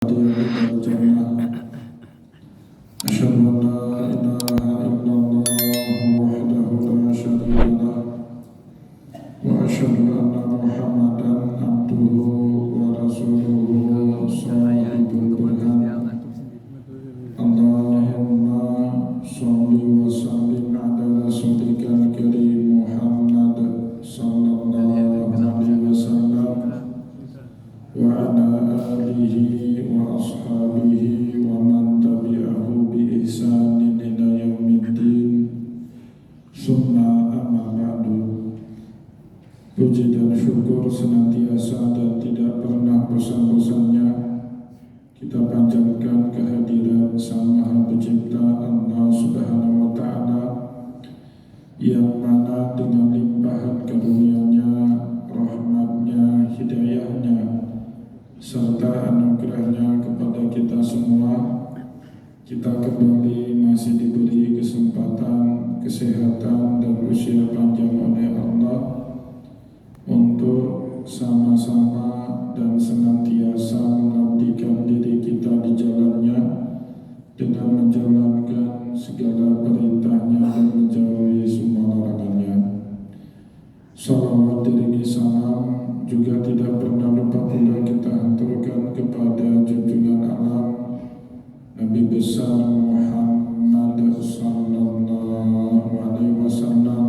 أشهد أن لا إله إلا الله وحده لا شريك له وأشهد أن محمدا عبده ورسوله صادق البرهان اللهم صل وسلم على رسولك الكريم محمد صلى الله عليه وسلم وعلى آله وأصحابه ومن تبعه بإحسان إلى يوم الدين ثم أما بعد. Puji dan syukur senantiasa dan tidak pernah bosan-bosannya kita panjatkan kehadiran Sang Maha Pencipta Allah Subhanahu wa Ta'ala, yang mana dengan limpahan karunia-Nya, rahmat-Nya, hidayah-Nya serta anugerah-Nya kepada kita semua, kita kembali masih diberi kesempatan, kesehatan dan usia panjang oleh Allah untuk sama-sama dan senantiasa mengabdikan diri kita di jalannya dengan menjalankan segala perintahnya dan menjauhi semua larangannya. Salawat diringi salam juga tidak pernah lupa pula kita haturkan kepada junjungan alam Nabi besar Muhammad sallallahu alaihi wasallam,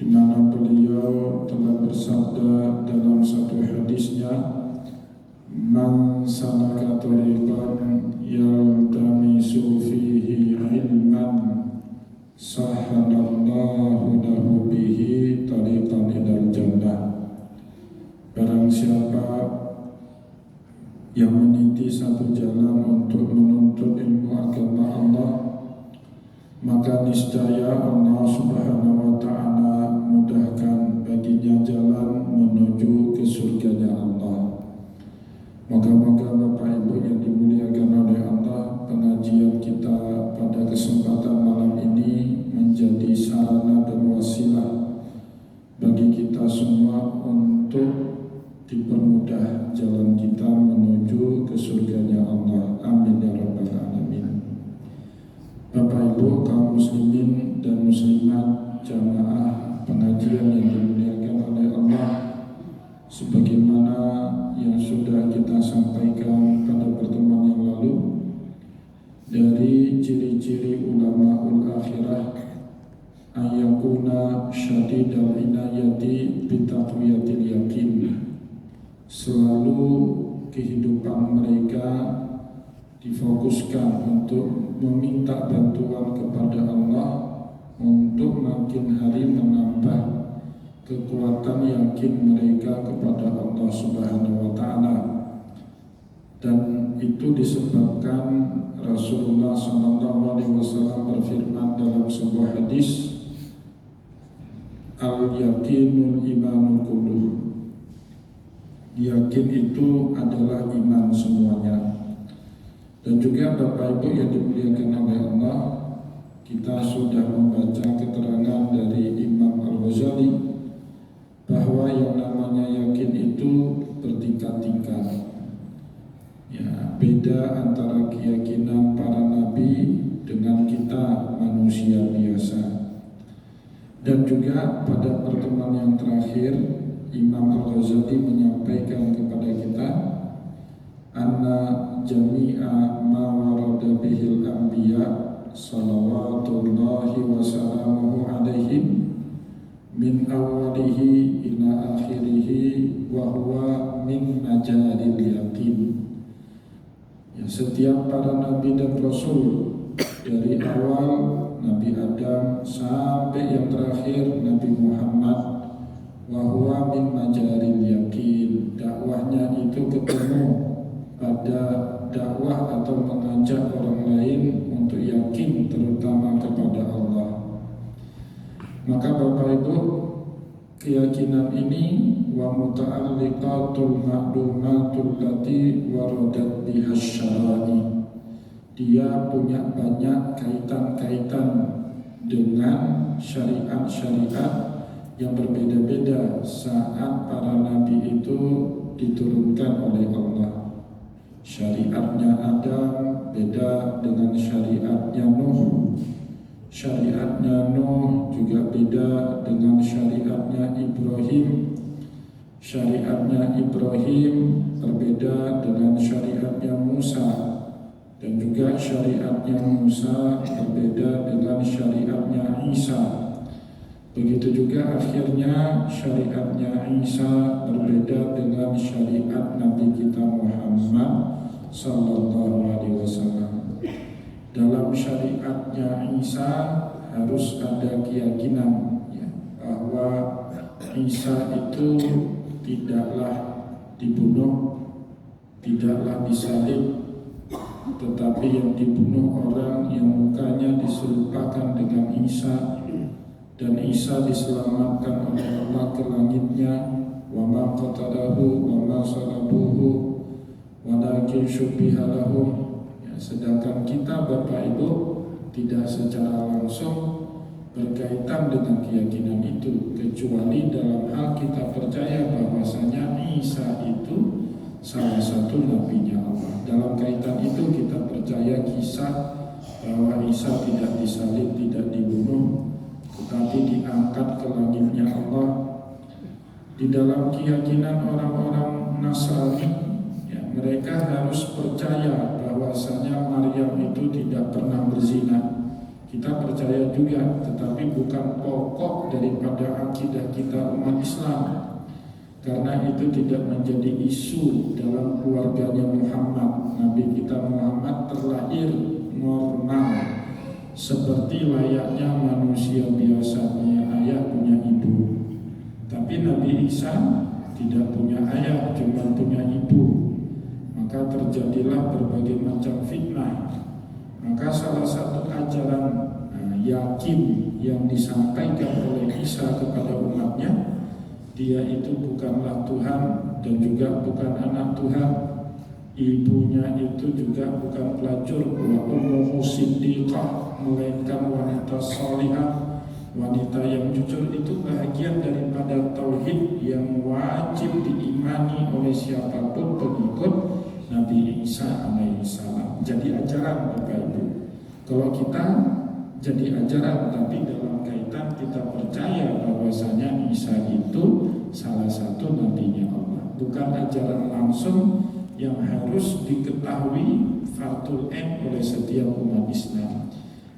di mana beliau telah bersabda dalam satu hadisnya, "Man salaka tariqan yaltamisu fihi ilman sahalallahu lahu bihi tariqan ilal jannah." Barang siapa yang meniti satu jalan untuk menuntut ilmu agama Allah, maka niscaya Allah Subhanahu wa Ta'ala mudahkan baginya jalan menuju ke surganya Allah. Moga-moga Bapak Ibu yang dimuliakan oleh Allah, pengajian kita pada kesempatan malam ini menjadi sarana dan wasilah bagi kita semua untuk dipermudah jalan kita menuju ke surganya Allah. Amin ya rabbal alamin. Bapak Ibu kaum muslimin dan muslimat jamaah pengajian yang dimuliakan oleh Allah, sebagaimana yang sudah kita sampaikan pada pertemuan yang lalu, dari ciri-ciri ulamaul akhirah ayyakuna syadidal inayati bitaqwiyatil yakin, selalu kehidupan mereka difokuskan untuk meminta bantuan kepada Allah untuk makin hari menambah kekuatan yakin mereka kepada Allah Subhanahu wa Ta'ala. Dan itu disebabkan Rasulullah SAW berfirman dalam sebuah hadis, "Al-yakinul imanul kulluh." Yakin itu adalah iman semuanya. Dan juga Bapak Ibu yang dimuliakan oleh Allah, kita sudah membaca keterangan dari Imam Al-Ghazali bahwa yang namanya yakin itu bertingkat-tingkat. Ya, beda antara keyakinan para nabi dengan kita manusia biasa. Dan juga pada pertemuan yang terakhir, Imam Al-Ghazali menyampaikan kepada kita, anna jami'a ma warada bihil anbiya salawatullahi wa salamuhu alaihim min awalihi ila akhirihi wa huwa min majalil yakin. Ya, setiap para nabi dan rasul dari awal Nabi Adam sampai yang terakhir Nabi Muhammad, wa huwa min majalil yakin, dakwahnya itu ketemu pada dakwah atau mengajak orang lain untuk yakin terutama kepada Allah. Maka Bapak Ibu, keyakinan ini wa muta'alliqatul ma'lumatul lati waradat bihas syara'i, dia punya banyak kaitan-kaitan dengan syariat-syariat yang berbeda-beda saat para nabi itu diturunkan oleh Allah. Syariatnya Adam beda dengan syariatnya Nuh. Syariatnya Nuh juga beda dengan syariatnya Ibrahim. Syariatnya Ibrahim berbeda dengan syariatnya Musa. Dan juga syariatnya Musa berbeda dengan syariatnya Isa. Begitu juga akhirnya syariatnya Isa berbeda dengan syariat Nabi kita Muhammad sallallahu alaihi wasallam. Dalam syariatnya Isa harus ada keyakinan ya, bahwa Isa itu tidaklah dibunuh, tidaklah disalib, tetapi yang dibunuh orang yang mukanya diserupakan dengan Isa, dan Isa diselamatkan oleh Allah ke langitnya. Wa ma qatalahu wa ma salabuhu walakin syubbiha lahum. Ya, sedangkan kita Bapak Ibu tidak secara langsung berkaitan dengan keyakinan itu, kecuali dalam hal kita percaya bahwasanya Isa itu salah satu nabinya Allah. Dalam kaitan itu kita percaya kisah bahwa Isa tidak disalib, tidak dibunuh, tetapi diangkat ke langitnya Allah. Di dalam keyakinan orang-orang Nasrani, ya, mereka harus percaya bahwasanya Maryam itu tidak pernah berzina. Kita percaya juga, tetapi bukan pokok daripada akidah kita umat Islam, karena itu tidak menjadi isu dalam keluarganya Muhammad. Nabi kita Muhammad terlahir normal, seperti layaknya manusia biasa, punya ayah, punya ibu. Tapi Nabi Isa tidak punya ayah, cuma punya ibu. Maka terjadilah berbagai macam fitnah. Maka salah satu ajaran yakin yang disampaikan oleh Isa kepada umatnya, dia itu bukanlah Tuhan dan juga bukan anak Tuhan. Ibunya itu juga bukan pelacur, wa ummuhu siddiqah, melainkan wanita salihah. Wanita yang jujur itu bahagian daripada tauhid yang wajib diimani oleh siapapun pengikut Nabi Isa alaihissalam. Jadi ajaran Bapak Ibu. Kalau kita jadi ajaran, tapi dalam kaitan kita percaya bahwasanya Isa itu salah satu nabinya Allah, bukan ajaran langsung yang harus diketahui fardul ain oleh setiap umat Islam.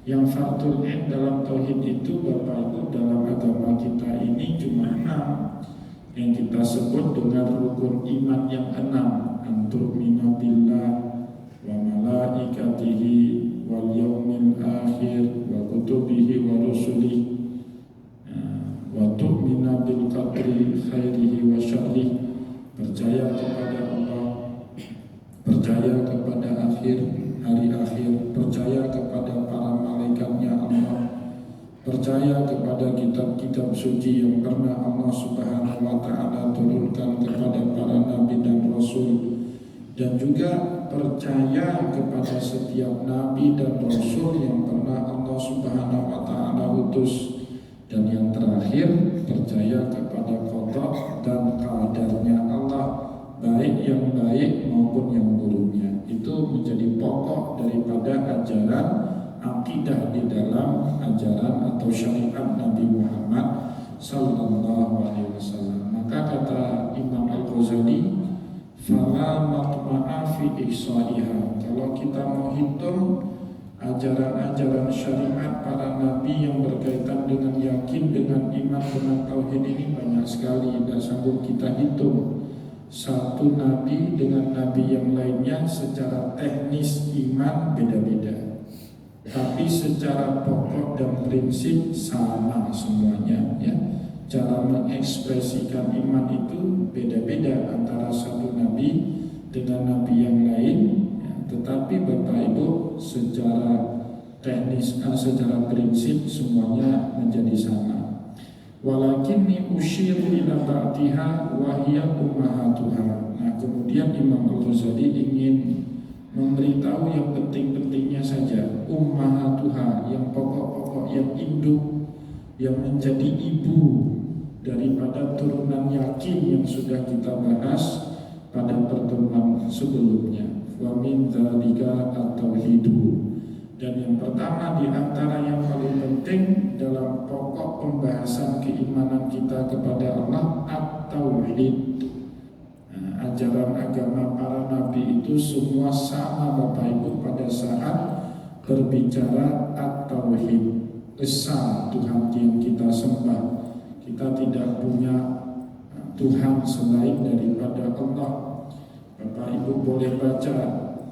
Yang fardul ain dalam tauhid itu Bapak Ibu dalam agama kita ini cuma 6 yang kita sebut dengan rukun iman yang 6. Antu'mina billah wa malaikatihi wal yaumil akhir wa kutubihi wa rusulih wa tu'mina bil qadri khairihi wa syarrih. Percaya kepada Allah, percaya kepada hari akhir, percaya kepada para malaikatnya Allah, percaya kepada kitab-kitab suci yang pernah Allah Subhanahu wa ta'ala turunkan kepada para nabi dan rasul, dan juga percaya kepada setiap nabi dan rasul yang pernah Allah Subhanahu wa ta'ala utus. Dan yang terakhir, percaya kepada qada dan qadarnya Allah, baik yang baik maupun yang buruknya. Itu menjadi pokok daripada ajaran akidah di dalam ajaran atau syariat Nabi Muhammad sallallahu alaihi wasallam. Maka kata Imam Al-Ghazali, fala matma'a fi ihsaiha. Kalau kita mau hitung ajaran-ajaran syariat para nabi yang berkaitan dengan yakin, dengan iman, dengan tauhid ini banyak sekali, tidak sanggup kita hitung. Satu nabi dengan nabi yang lainnya secara teknis iman beda-beda, tapi secara pokok dan prinsip sama semuanya ya. Cara mengekspresikan iman itu beda-beda antara satu nabi dengan nabi yang lain ya. Tetapi Bapak Ibu secara teknis, secara prinsip semuanya menjadi sama. Walakinni usyiru ila ba'tiha wa hiya ummahatuha. Nah, kemudian Imam Al-Ghazali ingin memberitahu yang penting-pentingnya saja, ummahatuha, yang pokok-pokok, yang induk, yang menjadi ibu daripada turunan yakin yang sudah kita bahas pada pertemuan sebelumnya. wa min dzalika at-tauhidu. Dan yang pertama di antara yang paling penting dalam pokok pembahasan keimanan kita kepada Allah, at-tauhid. Ajaran agama para nabi itu semua sama Bapak Ibu pada saat berbicara at-tauhid, esa Tuhan yang kita sembah. Kita tidak punya Tuhan selain daripada Allah. Bapak Ibu boleh baca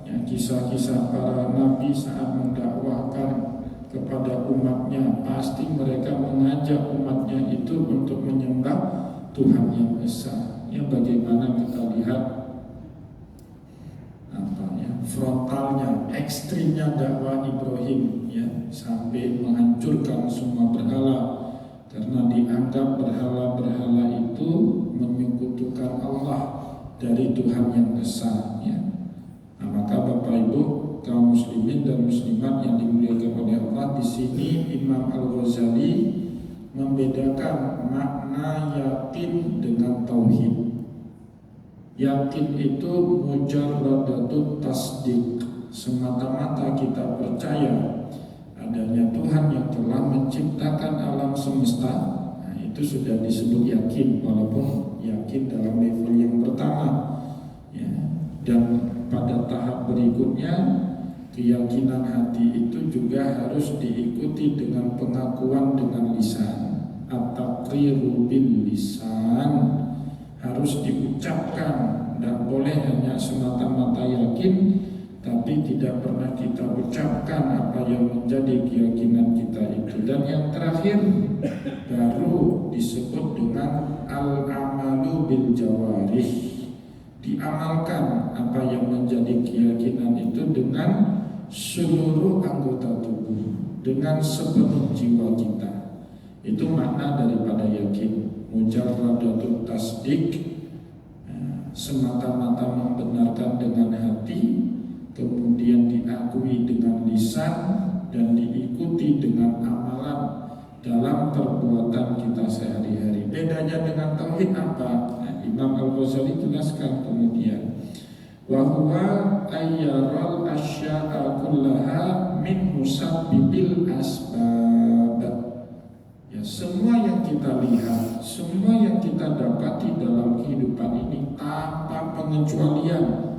kisah-kisah para nabi saat mendakwahkan kepada umatnya. Pasti mereka mengajak umatnya itu untuk menyembah Tuhan yang esa. Yang bagaimana kita lihat frontalnya, ekstrimnya dakwah Ibrahim sampai menghancurkan semua berhala karena dianggap berhala-berhala itu menyekutukan Allah dari Tuhan yang esa. Nah, maka Bapak Ibu kaum muslimin dan muslimat yang dimuliakan oleh Allah, di sini Imam Al-Ghazali membedakan makna yakin dengan tauhid. Yakin itu mujarradatut tasdik, semata-mata kita percaya adanya Tuhan yang telah menciptakan alam semesta. Nah, itu sudah disebut yakin, walaupun yakin dalam level yang pertama. Dan pada tahap berikutnya, keyakinan hati itu juga harus diikuti dengan pengakuan dengan lisan. At-taqriru bil lisan, harus diucapkan, tidak boleh hanya semata-mata yakin tapi tidak pernah kita ucapkan apa yang menjadi keyakinan kita itu. Dan yang terakhir baru disebut dengan al-amalu bil jawarih, diamalkan apa yang menjadi keyakinan itu dengan seluruh anggota tubuh, dengan sepenuh jiwa kita. Itu makna daripada yakin. Mujarradatut tasdik, semata-mata membenarkan dengan hati, kemudian diakui dengan lisan, dan diikuti dengan amalan dalam perbuatan kita sehari-hari. Bedanya dengan tauhid apa? Imam Al-Ghazali jelaskan kemudian, wa huwa ayyaral asya'a kullaha min musabbibil asbab. Semua yang kita lihat, semua yang kita dapati dalam kehidupan ini tanpa pengecualian,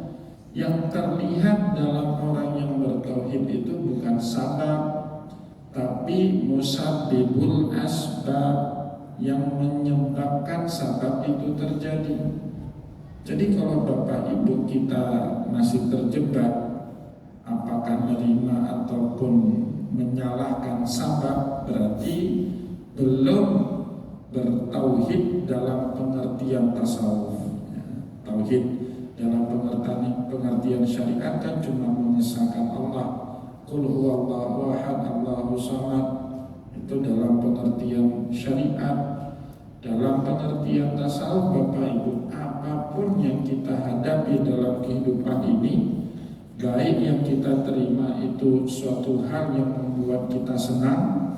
yang terlihat dalam orang yang bertauhid itu bukan sabab, tapi musabbibul asbab, yang menyebabkan sabab itu terjadi. Jadi kalau Bapak Ibu kita masih terjebak apakah menerima ataupun menyalahkan sabab, berarti belum bertauhid dalam pengertian tasawuf. Tauhid dalam pengertian syariat kan cuma mengesahkan Allah, qul huwallahu ahad, Allahus samad. Itu dalam pengertian syariat. Dalam pengertian tasawuf Bapak Ibu, apapun yang kita hadapi dalam kehidupan ini, baik yang kita terima itu suatu hal yang membuat kita senang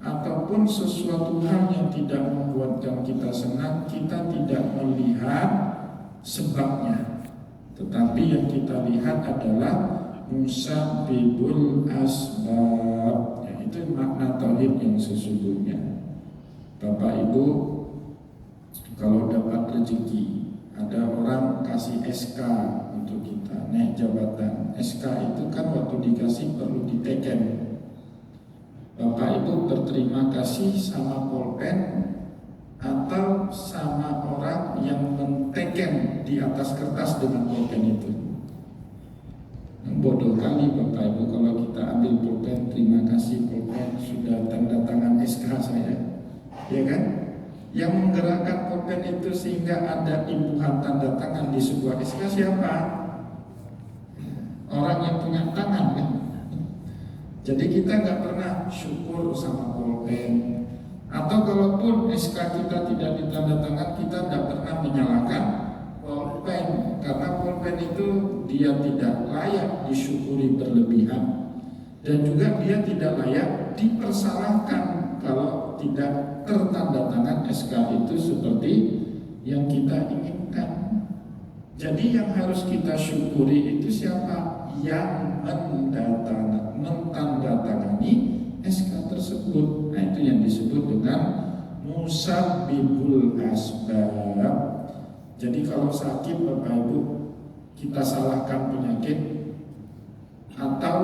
ataupun sesuatu hal yang tidak membuatkan kita senang, kita tidak melihat sebabnya, tetapi yang kita lihat adalah musabbibul asbab. Itu makna tauhid yang sesungguhnya. Bapak Ibu, kalau dapat rezeki, ada orang kasih SK untuk kita naik jabatan. SK itu kan waktu dikasih perlu diteken. Bapak Ibu berterima kasih sama pulpen atau sama orang yang menteken di atas kertas dengan pulpen itu? Bodoh kali Bapak Ibu kalau kita ambil pulpen, terima kasih pulpen, sudah tanda tangan SK saya, ya kan? Yang menggerakkan pulpen itu sehingga ada imbuhan tanda tangan di sebuah SK siapa? Orang yang punya tangan kan? Jadi kita nggak pernah syukur sama pulpen. Atau kalaupun SK kita tidak ditandatangan, kita nggak pernah menyalahkan pulpen, karena pulpen itu dia tidak layak disyukuri berlebihan, dan juga dia tidak layak dipersalahkan kalau tidak tertandatangan SK itu seperti yang kita inginkan. Jadi yang harus kita syukuri itu siapa? Yang mentandatangani SK tersebut. Nah itu yang disebut dengan musabbibul asbab. Jadi kalau sakit Bapak Ibu, kita salahkan penyakit atau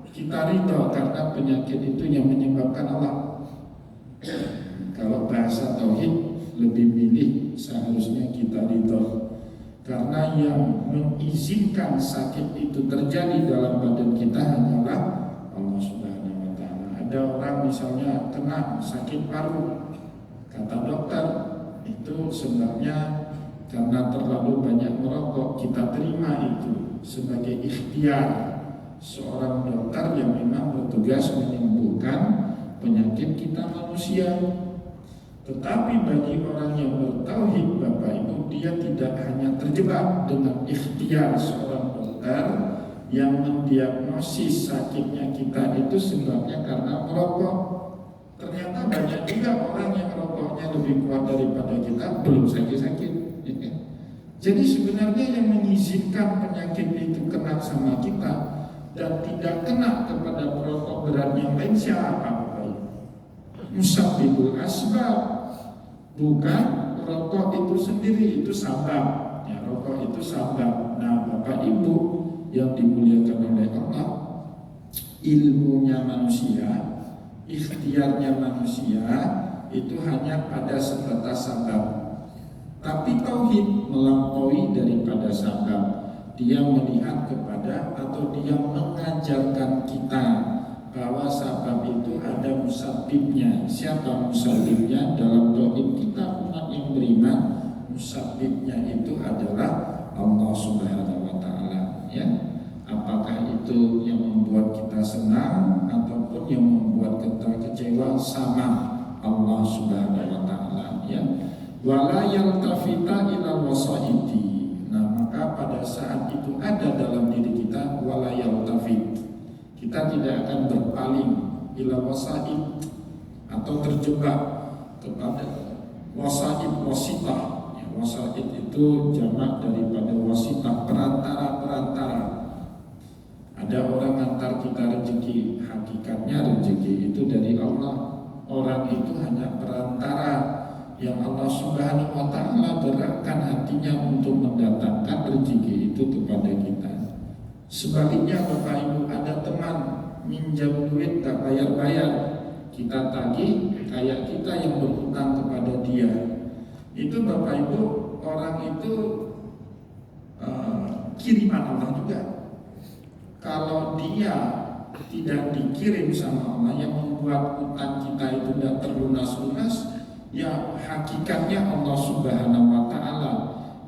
kita ridho karena penyakit itu yang menyebabkan Allah. Kalau bahasa tauhid lebih milih seharusnya kita ridho, karena yang mengizinkan sakit itu terjadi dalam badan kita hanyalah Allah Subhanahu wa Ta'ala. Ada orang misalnya kena sakit paru, kata dokter itu sebabnya karena terlalu banyak merokok. Kita terima itu sebagai ikhtiar seorang dokter yang memang bertugas menyembuhkan penyakit kita manusia. Tetapi bagi orang yang bertauhid Bapak Ibu, dia tidak hanya terjebak dengan ikhtiar seorang dokter yang mendiagnosis sakitnya kita itu sebabnya karena merokok. Ternyata banyak juga orang yang rokoknya lebih kuat daripada kita, belum sakit-sakit. Jadi sebenarnya yang mengizinkan penyakit itu kena sama kita dan tidak kena kepada perokok berat yang lain siapa? Musabbibul asbab, bukan rokok itu sendiri, itu sabab. Ya, rokok itu sabab. Nah, Bapak Ibu yang dimuliakan oleh Allah, ilmunya manusia, ikhtiarnya manusia itu hanya pada sebatas sabab. Tapi tauhid melampaui daripada sabab. Dia melihat kepada atau dia mengajarkan kita bahwa sabab itu ada musabbibnya. Siapa musabbibnya? Dalam tauhid kita umat yang beriman, musabbibnya itu adalah Allah Subhanahu wa Ta'ala. Ya, apakah itu yang membuat kita senang ataupun yang membuat kita kecewa, sama Allah Subhanahu wa Ta'ala. Ya, wala yaltafita ila wasaiti. Nah, maka pada saat itu ada dalam diri kita wala yaltafit. Kita tidak akan berpaling ila wasait atau terjebak kepada wasait wasitah. Ya, wasait itu jamak daripada wasitah, perantara-perantara. Ada orang antar kita rezeki, hakikatnya rezeki itu dari Allah. Orang itu hanya perantara yang Allah Subhanahu wa Ta'ala gerakkan hatinya untuk mendatangkan rezeki itu kepada kita. Sebaliknya Bapak Ibu, ada teman minjam duit tak bayar-bayar, kita tagih, kayak kita yang berhutang kepada dia. Itu Bapak Ibu, orang itu kiriman Allah juga. Kalau dia tidak dikirim sama Allah yang membuat utang kita itu tidak terlunas-lunas, ya hakikatnya Allah Subhanahu wa Ta'ala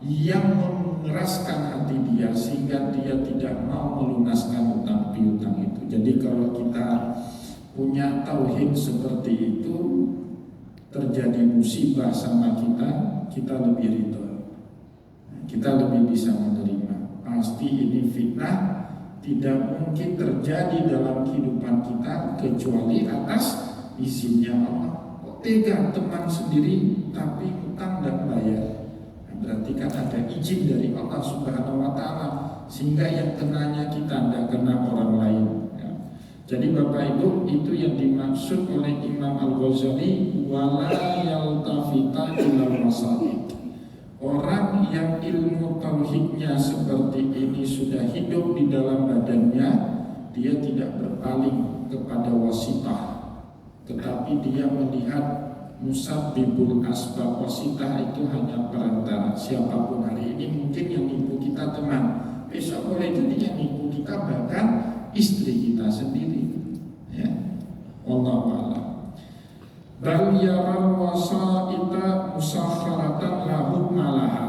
yang mengeraskan hati dia sehingga dia tidak mau melunaskan utang piutang itu. Jadi kalau kita punya tauhid seperti itu, terjadi musibah sama kita, kita lebih ridho, kita lebih bisa menerima. Pasti ini fitnah, tidak mungkin terjadi dalam kehidupan kita kecuali atas izinnya Allah. Tega teman sendiri tapi utang dan bayar, nah, berarti kan ada izin dari Allah Subhanahu wa Ta'ala sehingga yang kenanya kita, tidak kena orang lain ya. Jadi Bapak Ibu, itu yang dimaksud oleh Imam Al-Ghazali wala yaltafita ilal masalih. Orang yang ilmu tauhidnya seperti ini sudah hidup di dalam badannya, dia tidak berpaling kepada wasitah, tetapi dia melihat musabbibul asbab. Wasitah itu hanya perantara. Siapapun hari ini mungkin yang nipu kita teman, besok boleh jadi yang nipu kita bahkan istri kita sendiri ya. Wallahu a'lam. Bal yaral wasaita musakharatan lahu malaha.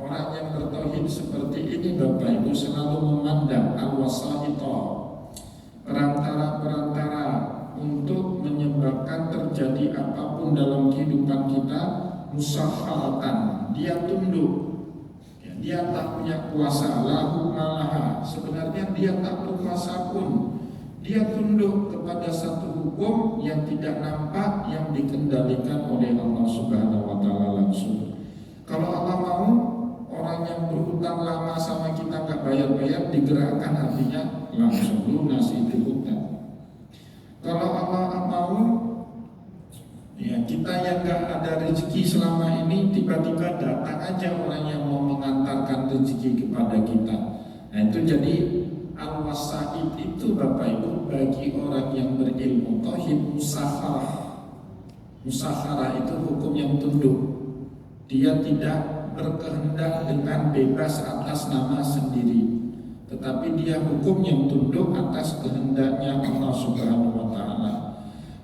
Orang yang bertauhid seperti ini Bapak Ibu selalu memandang al-wasaita, perantara-perantara untuk menyebabkan terjadi apapun dalam kehidupan kita, musakharatan, dia tunduk ya, dia tak punya kuasa, lahu malaha, sebenarnya dia tak berkuasa pun, dia tunduk kepada satu hukum yang tidak nampak yang dikendalikan oleh Allah Subhanahu wa Ta'ala langsung. Kalau Allah mau, orang yang berhutang lama sama kita nggak bayar-bayar digerakkan hatinya langsung lunas itu hutang. Kalau Allah mau, ya kita yang nggak ada rezeki selama ini tiba-tiba datang aja orang yang mau mengantarkan rezeki kepada kita. Nah itu jadi al-wasaid itu Bapak Ibu bagi orang yang berilmu tauhid musakharah. Musakharah itu hukum yang tunduk. Dia tidak berkehendak dengan bebas atas nama sendiri, tetapi dia hukum yang tunduk atas kehendaknya Allah Subhanahu wa taala.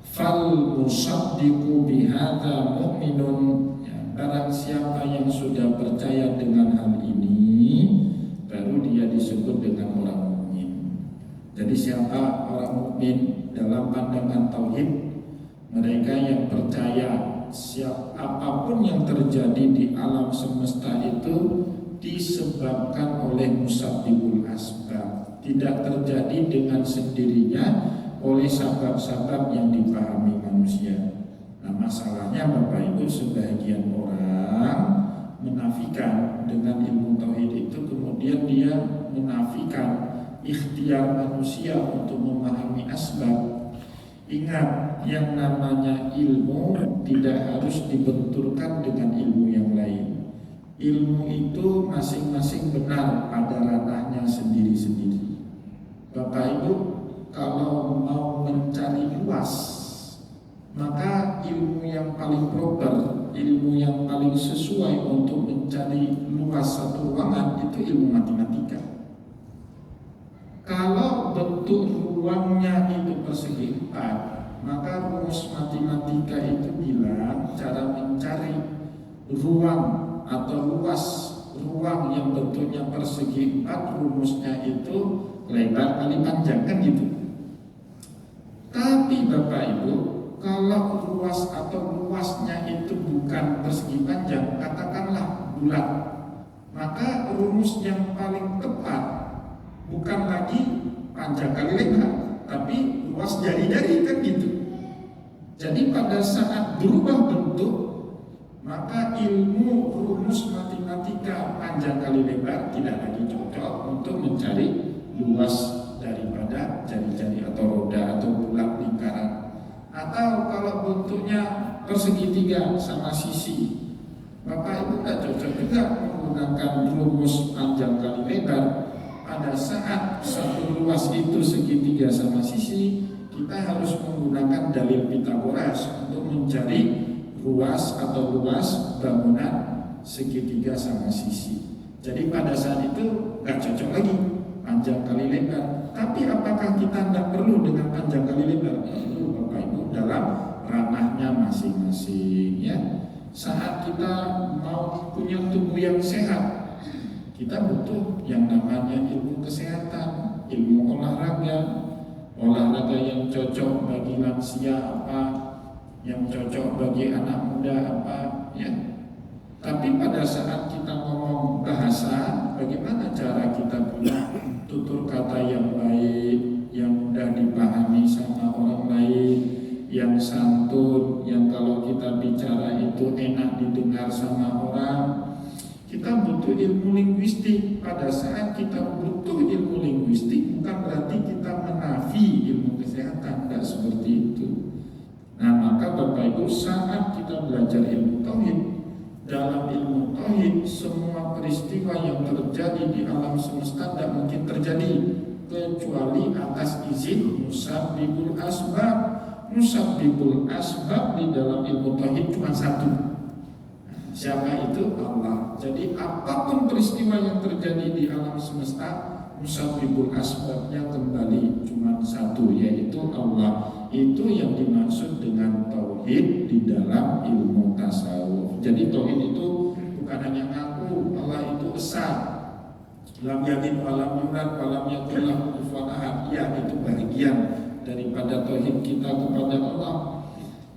Fal musaddiqu bihadza mu'minun, ya, barang siapa yang sudah percaya dengan hal ini baru dia disebut dengan orang mukmin. Jadi siapa orang mukmin dalam pandangan tauhid? Mereka yang percaya apapun yang terjadi di alam semesta itu disebabkan oleh musabbibul asbab, tidak terjadi dengan sendirinya oleh sebab-sebab yang dipahami manusia. Nah masalahnya Bapak Ibu, sebagian orang menafikan dengan ilmu tauhid itu, kemudian dia menafikan ikhtiar manusia untuk memahami asbab. Ingat, yang namanya ilmu tidak harus dibenturkan dengan ilmu yang lain. Ilmu itu masing-masing benar pada ranahnya sendiri-sendiri. Bapak Ibu, kalau mau mencari luas, maka ilmu yang paling proper, ilmu yang paling sesuai untuk mencari luas satu ruangan itu ilmu matematika. Kalau bentuk ruangnya itu persegi 4, maka rumus matematika itu bilang cara mencari ruang atau luas ruang yang bentuknya persegi 4, rumusnya itu lebar kali panjang, kan gitu. Tapi Bapak Ibu, kalau luas atau luasnya itu bukan persegi panjang, katakanlah bulat, maka rumus yang paling tepat bukan lagi panjang kali lebar, tapi luas jari-jari, kan gitu. Jadi pada saat berubah bentuk, maka ilmu rumus matematika panjang kali lebar tidak lagi cocok untuk mencari luas daripada jari-jari atau roda atau bulat lingkaran. Atau kalau bentuknya persegi 3 sama sisi, Bapak Ibu tidak cocok juga menggunakan rumus panjang kali lebar. Pada saat satu luas itu segitiga sama sisi, kita harus menggunakan dalil Pitagoras untuk mencari ruas atau luas bangunan segitiga sama sisi. Jadi pada saat itu nggak cocok lagi panjang kali lebar. Tapi apakah kita tidak perlu dengan panjang kali lebar? Perlu Bapak Ibu dalam ranahnya masing-masing, ya. Saat kita mau punya tubuh yang sehat, kita butuh yang namanya ilmu kesehatan, ilmu olahraga yang cocok bagi lansia apa, yang cocok bagi anak muda apa, ya. Tapi pada saat kita ngomong bahasa, bagaimana cara kita punya tutur kata yang baik, yang mudah dipahami sama orang lain, yang santun, yang kalau kita bicara itu enak didengar sama orang. Kita butuh ilmu linguistik. Pada saat kita butuh ilmu linguistik, bukan berarti kita menafi ilmu kesehatan, tidak seperti itu. Nah maka Bapak Ibu, saat kita belajar ilmu tauhid, dalam ilmu tauhid semua peristiwa yang terjadi di alam semesta tidak mungkin terjadi kecuali atas izin musabbibul asbab. Musabbibul asbab di dalam ilmu tauhid cuma satu. Siapa itu? Allah. Jadi apapun peristiwa yang terjadi di alam semesta, musabbibul asbabnya kembali cuma satu, yaitu Allah. Itu yang dimaksud dengan tauhid di dalam ilmu tasawuf. Jadi tauhid itu bukan hanya ngaku Allah itu esa, lam yalid walam yulad walam yakul lahu kufuwan ahad. Ya, itu bagian daripada tauhid kita kepada Allah.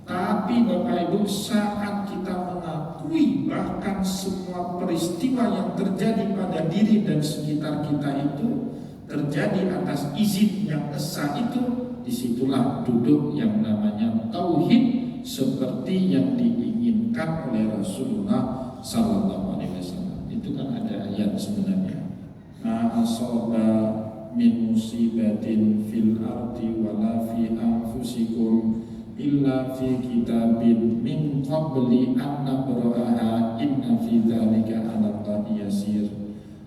Tapi Bapak Ibu, saat kita mengakui bahkan semua peristiwa yang terjadi pada diri dan sekitar kita itu terjadi atas izin yang esa itu, disitulah duduk yang namanya tauhid seperti yang diinginkan oleh Rasulullah Sallallahu Alaihi Wasallam. itu kan ada ayat sebenarnya. Ma asoba min musibatin fil ardi wala fi anfusikum illa fi kitabin min qabli an nabra'aha inna fi dzalika 'ala Allahi yasir.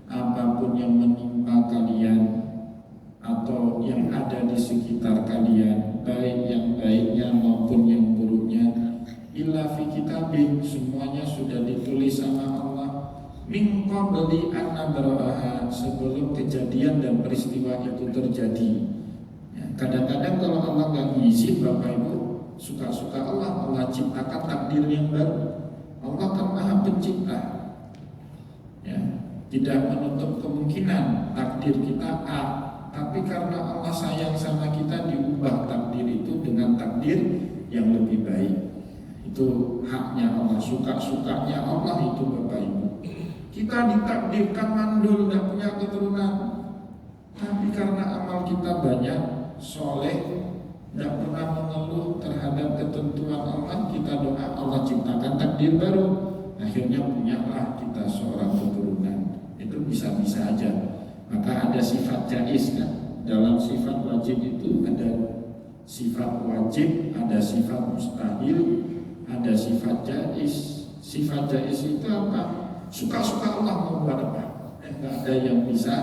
Apapun yang menimpa kalian atau yang ada di sekitar kalian, baik yang baiknya maupun yang buruknya, illa fi kitabin, semuanya sudah ditulis sama Allah, min qabli an nabra'aha, sebelum kejadian dan peristiwa itu terjadi. Ya, kadang-kadang kalau Allah nggak ngizin Bapak Ibu, suka-suka Allah ciptakan takdir yang baru. Allah kan Maha Pencipta. Ya, tidak menutup kemungkinan takdir kita A, tapi karena Allah sayang sama kita, diubah takdir itu dengan takdir yang lebih baik. Itu haknya Allah, suka-sukanya Allah itu Bapak Ibu. Kita ditakdirkan mandul, tidak punya keturunan, tapi karena amal kita banyak, soleh, tidak pernah mengeluh terhadap ketentuan Allah, kita doa Allah ciptakan takdir baru, akhirnya punyalah kita seorang keturunan. Itu bisa-bisa aja. Maka ada sifat jaiz kan? Dalam sifat wajib itu ada sifat wajib, ada sifat mustahil, ada sifat jaiz. Sifat jaiz itu apa? Suka-suka Allah mau buat apa? Tidak ada yang bisa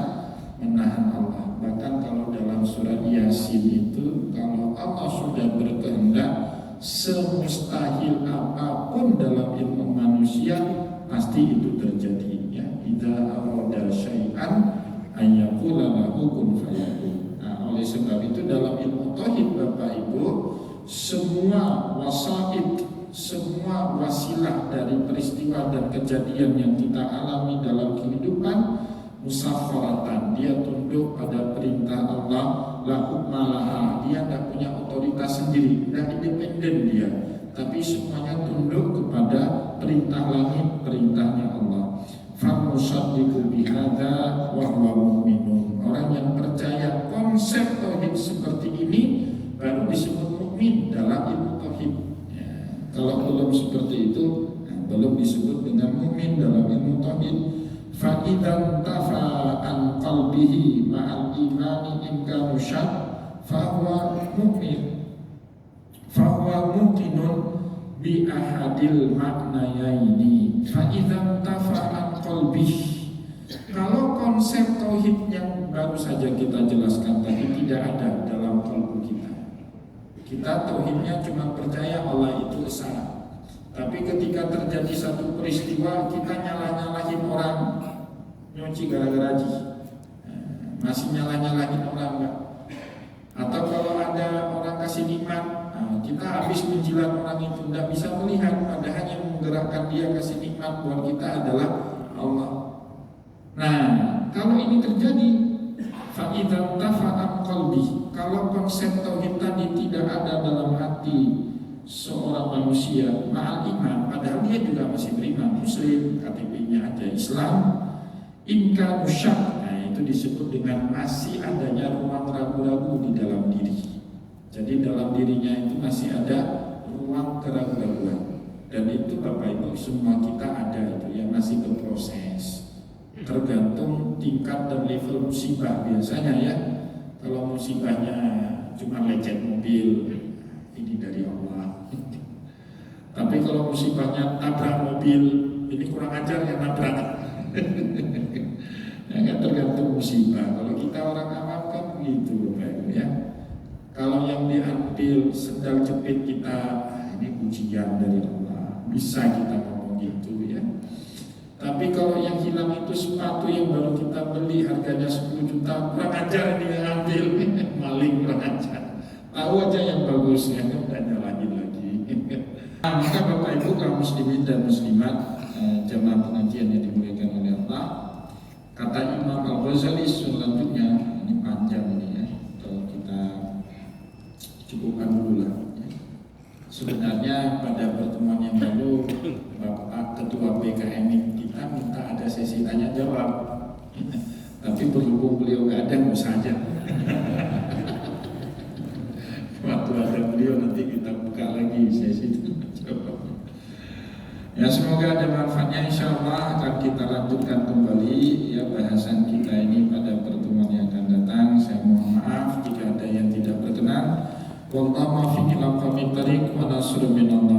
menahan Allah. Bahkan kalau dalam surat Yasin itu, kalau Allah sudah berkehendak, semustahil apapun dalam ilmu manusia pasti itu terjadi. Ya, idza arada syai'an ayyaqula lahu kun fayakun. Nah, oleh sebab itu dalam ilmu tauhid Bapak Ibu, semua wasaid, semua wasilah dari peristiwa dan kejadian yang kita alami dalam kehidupan, musaffaratan, dia tunduk pada perintah Allah, la hukma laha, dia tidak punya otoritas sendiri, tidak independen dia, tapi semuanya tunduk kepada perintah langit, perintahnya Allah. Famusaddiqu bihadza wa huwa mu'minun. Orang yang percaya konsep tauhid seperti ini baru disebut mukmin dalam ilmu tauhid. Ya, kalau belum seperti itu, belum disebut dengan mukmin dalam ilmu tauhid. Fa idzan tafa an qalbihi ma'al imani in kana syak fa huwa mu'min. Fa huwa muqinun bi ahadil maknayaini. Fa idzan tafa an qalbihi. Kalau konsep tauhid yang baru saja kita jelaskan tadi tidak ada dalam kalbu kita. Kita tauhidnya cuma percaya Allah itu esa. Tapi ketika terjadi satu peristiwa, kita nyalah-nyalahin orang, nyuci gara-gara haji, masih nyalah-nyalahin orang enggak? Atau kalau ada orang kasih nikmat, kita habis menjilat orang itu, tidak bisa melihat, padahal yang menggerakkan dia kasih nikmat buat kita adalah Allah. Nah, kalau ini terjadi, fa'idzan tafa'an qalbi, kalau konsep tauhid tadi tidak ada dalam hati seorang manusia, ma'al iman, padahal dia juga masih beriman, muslim, KTP-nya aja Islam, inka nusyak, nah itu disebut dengan masih adanya ruang ragu-ragu di dalam diri. Jadi dalam dirinya itu masih ada ruang keraguan-raguan, dan itu Bapak Ibu semua kita ada itu ya, masih berproses. Tergantung tingkat dan level musibah biasanya ya. Kalau musibahnya cuma lecet mobil, ini dari Allah. Tapi kalau musibahnya tabrak mobil, ini kurang ajar ya nabrak. Ya kan tergantung musibah. Kalau kita orang awam kan begitu Bapak ya. Kalau yang diambil sendal jepit kita, ini ujian dari Allah, bisa kita ngomong gitu ya. Tapi kalau yang hilang itu sepatu yang baru kita beli harganya 10 juta, kurang ajar dia ambil, maling kurang ajar. Tahu aja yang bagus ya, nggak nyalahin lagi. Nah, maka Bapak Ibu kaum muslimin dan muslimat, jamaah pengajian yang dimuliakan oleh Allah, kata Imam Al-Ghazali selanjutnya, ini panjang ini ya, kalau kita cukupkan dulu lah. Sebenarnya pada pertemuan yang lalu Bapak Ketua BKM kita minta ada sesi tanya jawab, tapi berhubung beliau nggak ada, mau saja. Waktu ada beliau nanti kita buka lagi sesi tanya jawab. Ya, semoga ada manfaatnya. Insyaallah akan kita lanjutkan kembali ya bahasan kita ini pada pertemuan yang akan datang. Saya mohon maaf jika ada yang tidak berkenan. Wallahu muwaffiq ila aqwamit thoriq wa nasrun minallah.